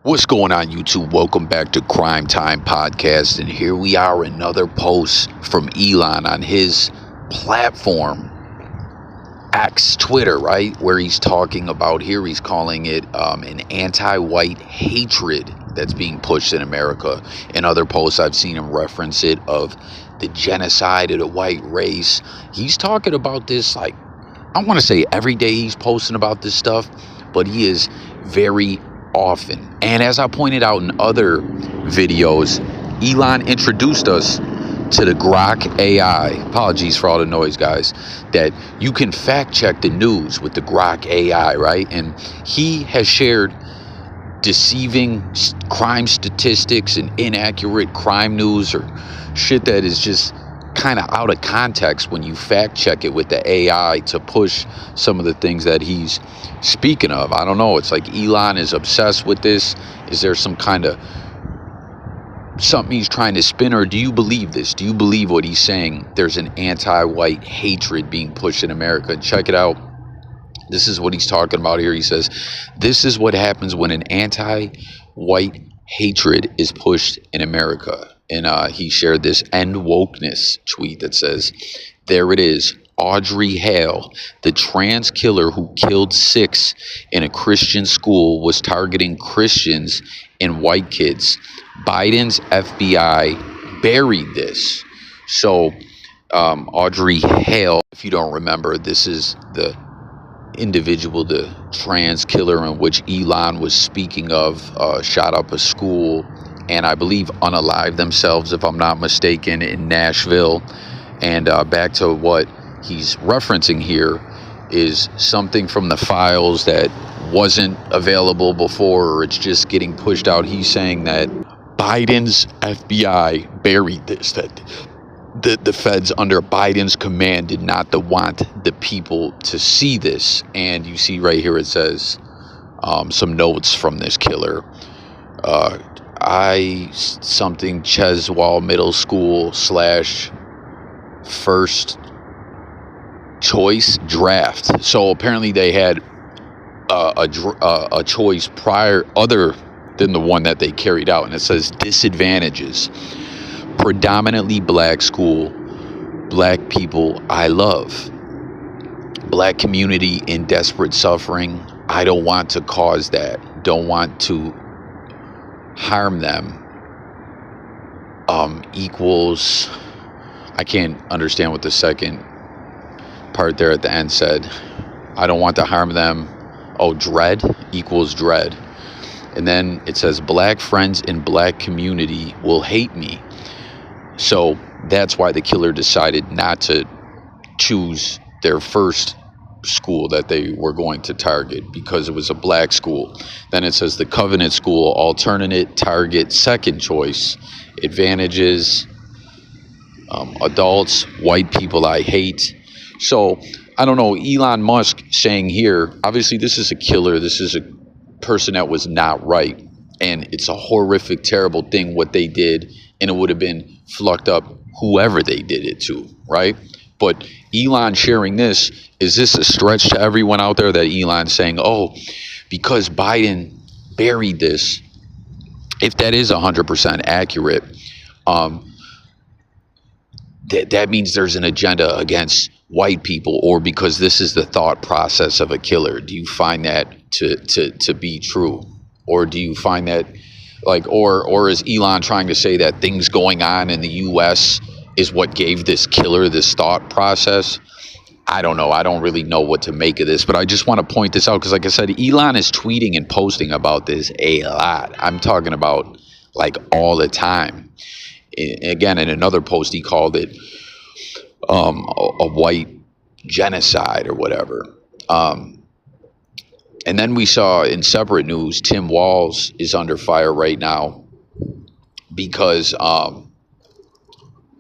What's going on, YouTube? Welcome back to Crime Time Podcast, and here we are, another post from Elon on his platform, X, Twitter, right, where he's talking about, here he's calling it an anti-white hatred that's being pushed in America. In other posts I've seen him reference it of the genocide of the white race. He's talking about this, like, I want to say every day he's posting about this stuff, but he is very often. And as I pointed out in other videos, Elon introduced us to the Grok AI. Apologies for all the noise, guys. That you can fact check the news with the Grok AI, right? And he has shared deceiving crime statistics and inaccurate crime news or shit that is just kind of out of context when you fact check it with the AI to push some of the things that he's speaking of. I don't know. It's like Elon is obsessed with this. Is there some kind of something he's trying to spin, or do you believe this? Do you believe what he's saying? There's an anti-white hatred being pushed in America. Check it out. This is what he's talking about here. He says, this is what happens when an anti-white hatred is pushed in America. And he shared this end wokeness tweet that says, there it is. Audrey Hale, the trans killer who killed 6 in a Christian school, was targeting Christians and white kids. Biden's FBI buried this. So Audrey Hale, if you don't remember, this is the individual, the trans killer in which Elon was speaking of, shot up a school and I believe unalived themselves, if I'm not mistaken, in Nashville. And back to what he's referencing here is something from the files that wasn't available before, or it's just getting pushed out. He's saying that Biden's FBI buried this, that the feds under Biden's command did not want the people to see this. And you see right here it says some notes from this killer. Something Cheswall Middle School / first choice draft. So apparently they had a choice prior other than the one that they carried out, and it says disadvantages: predominantly black school, black people I love, black community in desperate suffering. I don't want to cause that, don't want to harm them. Equals, I can't understand what the second part there at the end said. I don't want to harm them. Oh, dread equals dread. And then it says black friends in black community will hate me. So that's why the killer decided not to choose their first school that they were going to target, because it was a black school. Then it says the Covenant School, alternate target, second choice, advantages, adults, white people I hate. So I don't know, Elon Musk saying here, obviously this is a killer, this is a person that was not right, and it's a horrific, terrible thing what they did, and it would have been fucked up whoever they did it to, right? But Elon sharing this, is this a stretch to everyone out there that Elon's saying, oh, because Biden buried this, if that is 100% accurate, that means there's an agenda against white people, or because this is the thought process of a killer? Do you find that to be true? Or do you find that, like, or is Elon trying to say that things going on in the U.S. is what gave this killer this thought process? I don't know. I don't really know what to make of this, but I just want to point this out because, like I said, Elon is tweeting and posting about this a lot. I'm talking about like all the time. Again, in another post, he called it a white genocide or whatever. And then we saw in separate news, Tim Walz is under fire right now because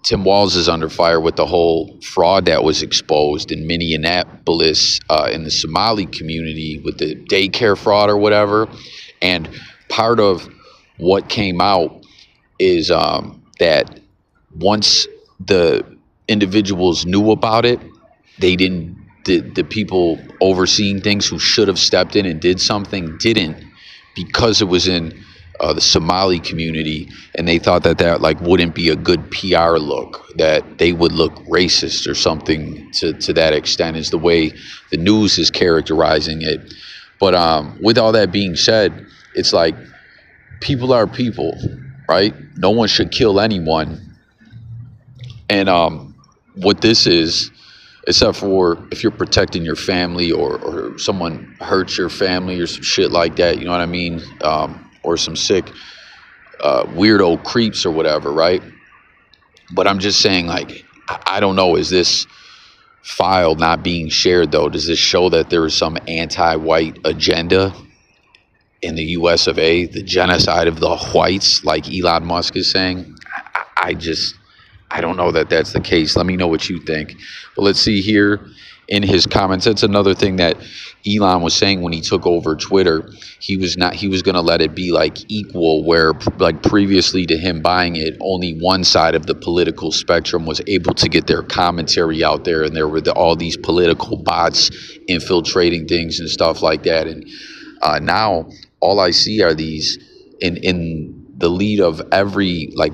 Tim Walz is under fire with the whole fraud that was exposed in Minneapolis in the Somali community with the daycare fraud or whatever. And part of what came out is that once the individuals knew about it, they didn't, the people overseeing things who should have stepped in and did something didn't, because it was in the Somali community, and they thought that that like wouldn't be a good PR look, that they would look racist or something to that extent, is the way the news is characterizing it. But with all that being said, it's like people are people, right? No one should kill anyone. And what this is, except for if you're protecting your family, or someone hurts your family or some shit like that, you know what I mean? Or some sick weirdo creeps or whatever, right? But I'm just saying, like, I don't know, is this file not being shared though? Does this show that there is some anti-white agenda in the US of A, the genocide of the whites, like Elon Musk is saying? I don't know that that's the case. Let me know what you think. But let's see here in his comments. That's another thing that Elon was saying when he took over Twitter. He was going to let it be like equal, where like previously to him buying it, only one side of the political spectrum was able to get their commentary out there, and there were all these political bots infiltrating things and stuff like that. And now all I see are these in the lead of every like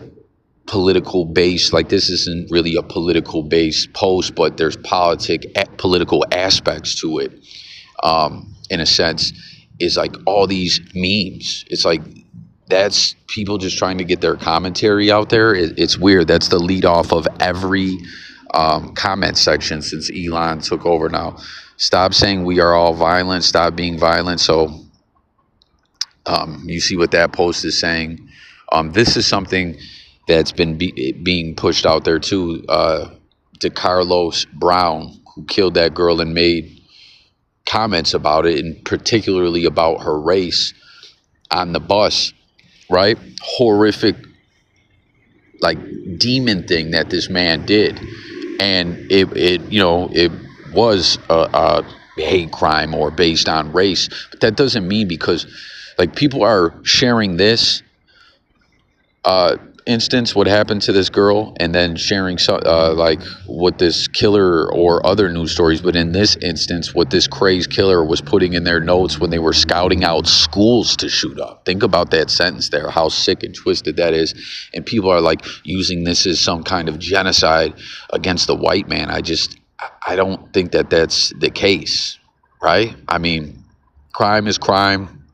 political base. Like, this isn't really a political based post, but there's political aspects to it, in a sense, is like all these memes. It's like that's people just trying to get their commentary out there. It's weird. That's the lead off of every comment section since Elon took over. Now, stop saying we are all violent, stop being violent. So you see what that post is saying. This is something that's been being pushed out there too. DeCarlos Brown, who killed that girl and made comments about it, and particularly about her race on the bus, right? Horrific, like, demon thing that this man did. And it was a hate crime or based on race. But that doesn't mean, because like people are sharing this instance, what happened to this girl, and then sharing like what this killer or other news stories, but in this instance what this crazed killer was putting in their notes when they were scouting out schools to shoot up. Think about that sentence there, how sick and twisted that is. And people are like using this as some kind of genocide against the white man. I don't think that that's the case, right? I mean, crime is crime.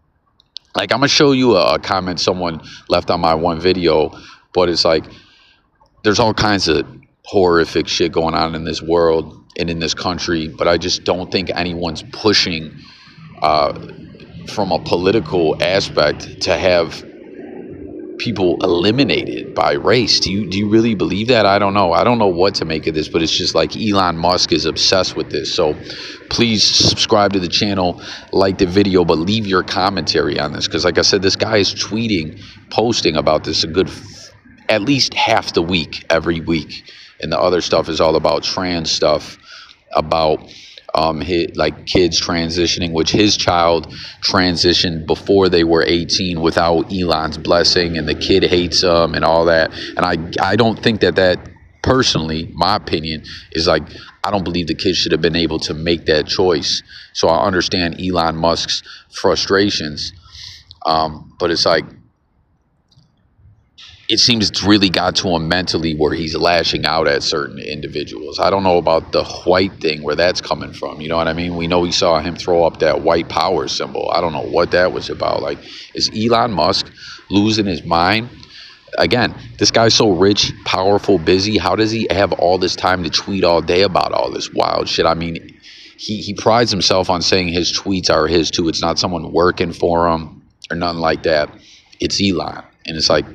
Like, I'm gonna show you a comment someone left on my one video, but it's like there's all kinds of horrific shit going on in this world and in this country, but I just don't think anyone's pushing from a political aspect to have people eliminated by race. Do you really believe that? I don't know. I don't know what to make of this, but it's just like Elon Musk is obsessed with this. So please subscribe to the channel, like the video, but leave your commentary on this, because like I said, this guy is posting about this a good at least half the week, every week. And the other stuff is all about trans stuff, about like kids transitioning, which his child transitioned before they were 18 without Elon's blessing, and the kid hates him and all that. And I don't think that personally, my opinion is like, I don't believe the kid should have been able to make that choice. So I understand Elon Musk's frustrations, but it's like, it seems it's really got to him mentally where he's lashing out at certain individuals. I don't know about the white thing, where that's coming from. You know what I mean? We know we saw him throw up that white power symbol. I don't know what that was about. Like, is Elon Musk losing his mind? Again, this guy's so rich, powerful, busy. How does he have all this time to tweet all day about all this wild shit? I mean, he prides himself on saying his tweets are his too. It's not someone working for him or nothing like that. It's Elon. And it's like,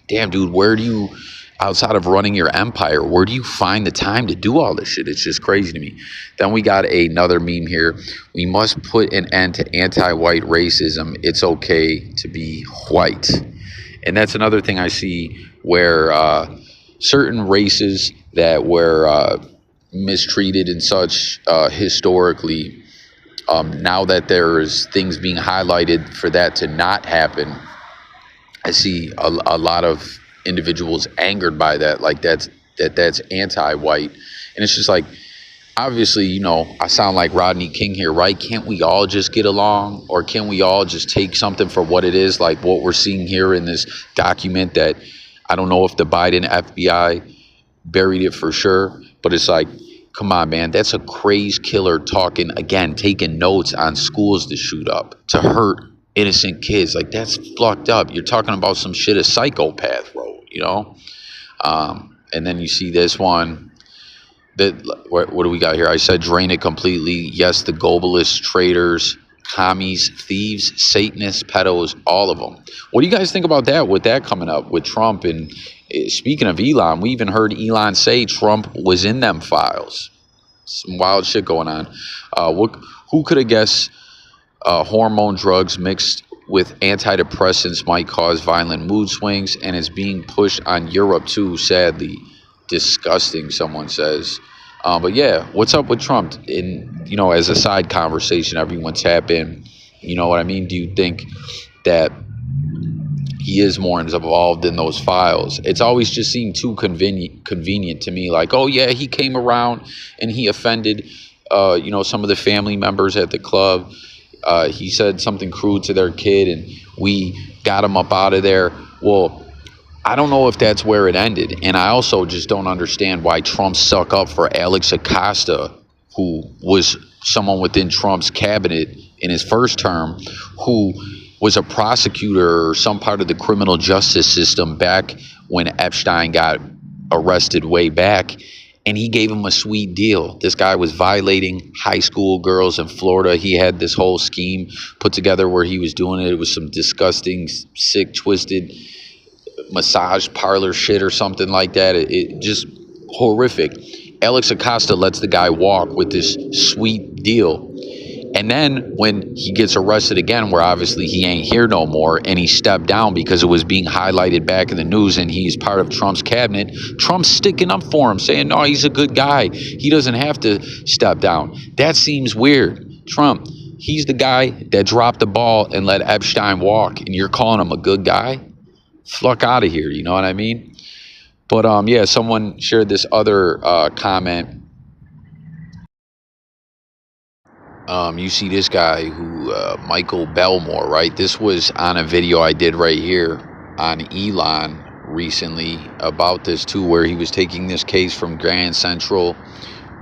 damn, dude, where do you, outside of running your empire, where do you find the time to do all this shit? It's just crazy to me. Then we got another meme here. We must put an end to anti-white racism. It's okay to be white. And that's another thing I see, where certain races that were mistreated and such historically, now that there's things being highlighted for that to not happen, I see a lot of individuals angered by that, like that's anti-white. And it's just like, obviously, I sound like Rodney King here, right? Can't we all just get along? Or can we all just take something for what it is, like what we're seeing here in this document that I don't know if the Biden FBI buried it for sure, but it's like, come on, man, that's a crazed killer talking, again, taking notes on schools to shoot up, to hurt innocent kids. Like, that's fucked up. You're talking about some shit a psychopath wrote. And then you see this one. What do we got here? I said drain it completely. Yes, the globalists, traitors, commies, thieves, Satanists, pedos, all of them. What do you guys think about that, with that coming up with Trump? And speaking of Elon, we even heard Elon say Trump was in them files. Some wild shit going on. Who could have guessed hormone drugs mixed with antidepressants might cause violent mood swings, and it's being pushed on Europe too, sadly. Disgusting, someone says. But yeah, what's up with Trump? And as a side conversation, everyone's tapping. You know what I mean? Do you think that he is more involved in those files? It's always just seemed too convenient to me. Like, oh yeah, he came around and he offended, some of the family members at the club. He said something crude to their kid, and we got him up out of there. Well, I don't know if that's where it ended. And I also just don't understand why Trump suck up for Alex Acosta, who was someone within Trump's cabinet in his first term, who was a prosecutor or some part of the criminal justice system back when Epstein got arrested way back. And he gave him a sweet deal. This guy was violating high school girls in Florida. He had this whole scheme put together where he was doing it. It was some disgusting, sick, twisted massage parlor shit or something like that. It just horrific. Alex Acosta lets the guy walk with this sweet deal. And then when he gets arrested again, where obviously he ain't here no more, and he stepped down because it was being highlighted back in the news and he's part of Trump's cabinet, Trump's sticking up for him, saying, no, he's a good guy. He doesn't have to step down. That seems weird. Trump, he's the guy that dropped the ball and let Epstein walk, and you're calling him a good guy? Fuck out of here, you know what I mean? But yeah, someone shared this other comment. You see this guy who Michael Belmore, right? This was on a video I did right here on Elon recently about this too, where he was taking this case from Grand Central,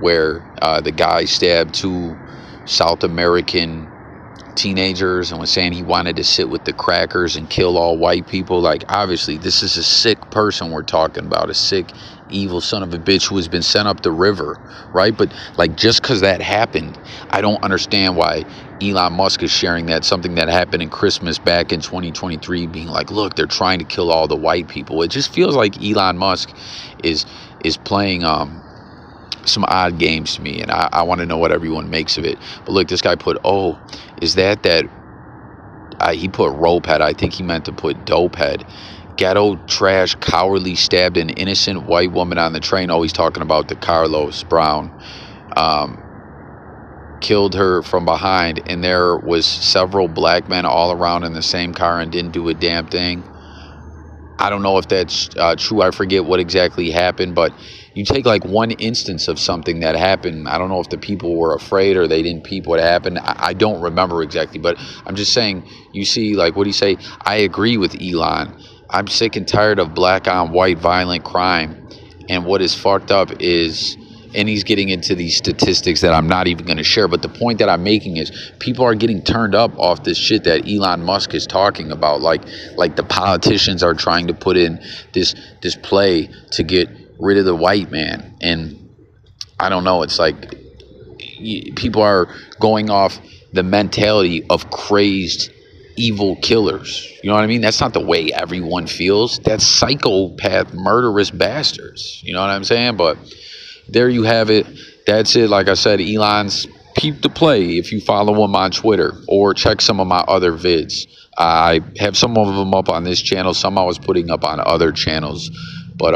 where the guy stabbed two South American teenagers and was saying he wanted to sit with the crackers and kill all white people. Like, obviously this is a sick person we're talking about, a sick, evil son of a bitch who has been sent up the river, right? But like, just because that happened, I don't understand why Elon Musk is sharing that, something that happened in Christmas back in 2023, being like, look, they're trying to kill all the white people. It just feels like Elon Musk is playing some odd games to me, and I want to know what everyone makes of it. But look, this guy put, oh, is that he put ropehead. I think he meant to put dopehead. Ghetto trash cowardly stabbed an innocent white woman on the train. Oh, he's talking about the Carlos Brown. Killed her from behind, and there was several black men all around in the same car and didn't do a damn thing. I don't know if that's true. I forget what exactly happened, but you take like one instance of something that happened. I don't know if the people were afraid or they didn't peep what happened. I don't remember exactly, but I'm just saying, you see, like, what do you say? I agree with Elon. I'm sick and tired of black on white violent crime. And what is fucked up is, and he's getting into these statistics that I'm not even going to share, but the point that I'm making is people are getting turned up off this shit that Elon Musk is talking about. Like the politicians are trying to put in this play to get rid of the white man. And I don't know, it's like people are going off the mentality of crazed evil killers. You know what I mean? That's not the way everyone feels. That's psychopath, murderous bastards. You know what I'm saying? But there you have it. That's it. Like I said, Elon's peep the play if you follow him on Twitter or check some of my other vids. I have some of them up on this channel. Some I was putting up on other channels. But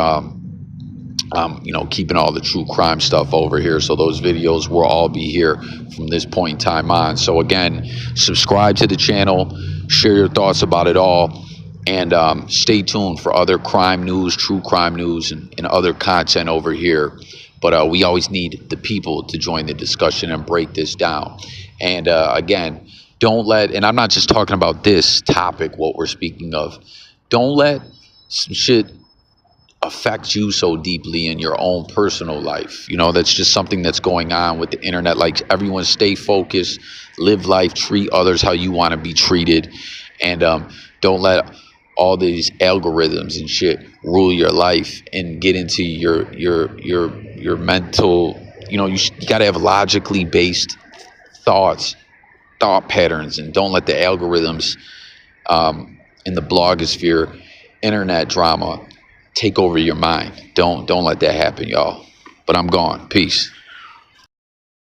keeping all the true crime stuff over here. So those videos will all be here from this point in time on. So again, subscribe to the channel, share your thoughts about it all, and stay tuned for other crime news, true crime news, and other content over here. But we always need the people to join the discussion and break this down. And again, don't let, and I'm not just talking about this topic, what we're speaking of, don't let some shit affect you so deeply in your own personal life. That's just something that's going on with the internet. Like, everyone stay focused, live life, treat others how you want to be treated. And don't let all these algorithms and shit rule your life and get into your mental. You got to have logically based thought patterns, and don't let the algorithms in the blogosphere, internet drama take over your mind. Don't let that happen, y'all. But I'm gone. Peace.